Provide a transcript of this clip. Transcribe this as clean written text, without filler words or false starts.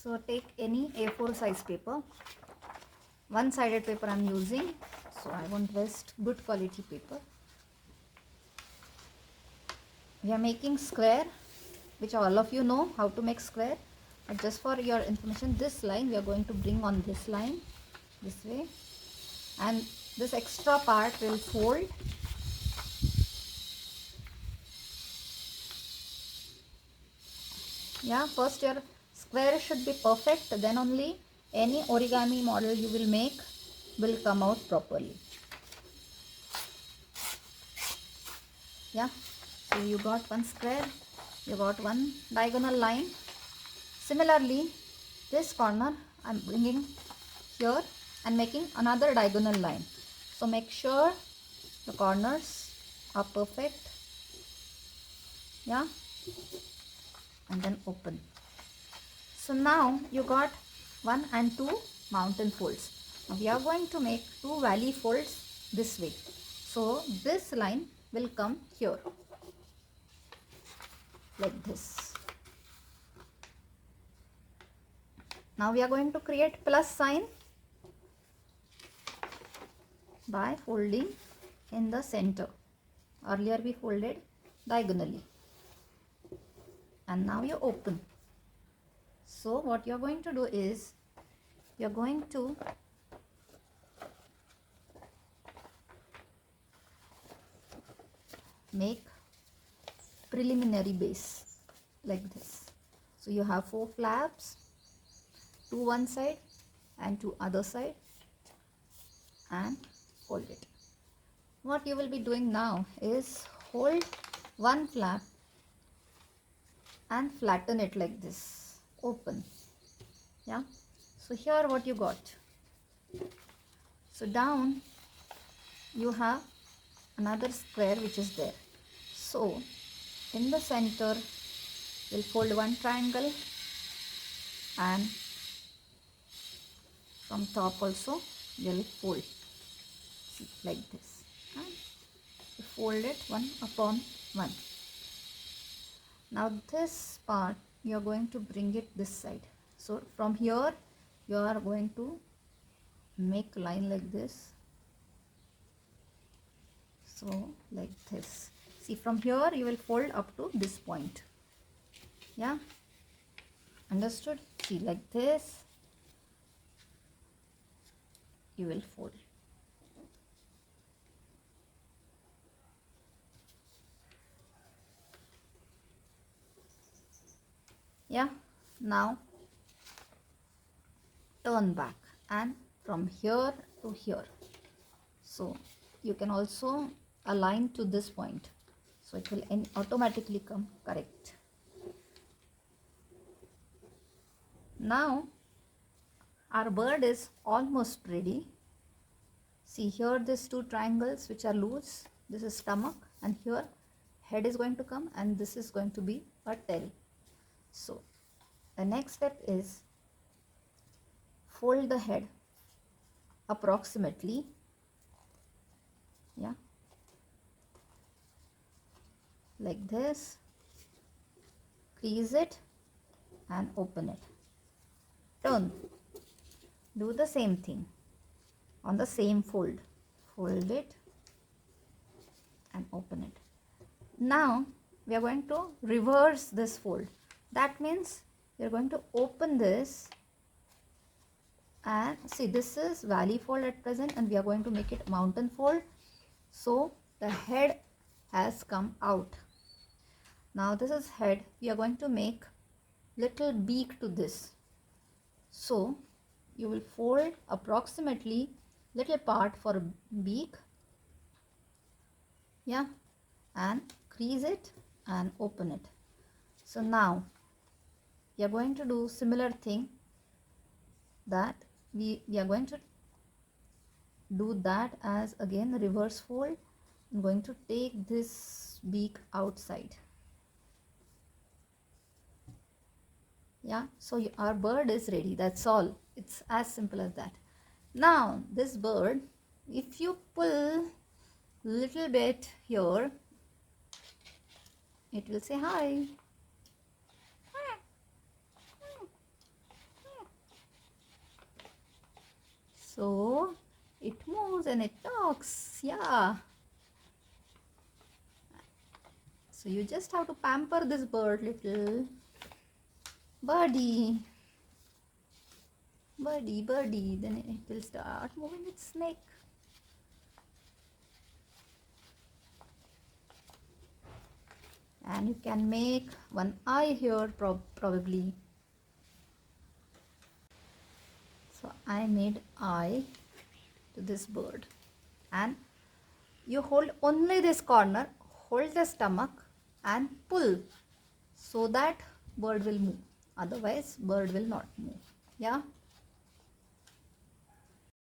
So take any A4 size paper. One-sided paper I'm using, so I won't waste good quality paper. We are making square, which all of you know how to make square. But just for your information, this line we are going to bring on this line, this way. And this extra part will fold. Yeah, first your square should be perfect, then only any origami model you will make will come out properly. Yeah, so you got one square, you got one diagonal line. Similarly, this corner I'm bringing here and making another diagonal line. So make sure the corners are perfect. Yeah, and then open. So now you got 1 and 2 mountain folds. Now we are going to make 2 valley folds this way. So this line will come here like this. Now we are going to create plus sign by folding in the center. Earlier we folded diagonally. And now you open. So what you are going to do is you are going to make preliminary base like this. So you have 4 flaps, 2 one side and 2 other side, and hold it. What you will be doing now is hold one flap and flatten it like this, open. Yeah, so here what you got. So down you have another square which is there. So in the center we'll fold one triangle, and from top also we'll fold. See, like this, and you fold it one upon one. Now this part you are going to bring it this side. So from here you are going to make line like this. So like this. See, from here you will fold up to this point. Yeah, understood? See, like this you will fold. Yeah, now turn back and from here to here. So you can also align to this point, so it will automatically come correct. Now our bird is almost ready. See, here these 2 triangles which are loose, this is stomach, and here head is going to come, and this is going to be a tail. So the next step is fold the head approximately. Yeah, like this, crease it and open it. Turn, do the same thing on the same fold. Fold it and open it. Now we are going to reverse this fold. That means we are going to open this, and see, this is valley fold at present, and we are going to make it mountain fold. So the head has come out. Now this is head. We are going to make little beak to this. So you will fold approximately little part for beak. Yeah, and crease it and open it. So now we are going to do similar thing, that we are going to do that as again reverse fold. I'm going to take this beak outside. Yeah, so our bird is ready. That's all. It's as simple as that. Now this bird, if you pull little bit here, it will say hi. then it talks. Yeah. So you just have to pamper this bird, little birdie. Birdie, birdie. Then it will start moving its neck. And you can make one eye here probably. So I made eye to this bird, and you hold only this corner, hold the stomach and pull so that bird will move, otherwise bird will not move. Yeah.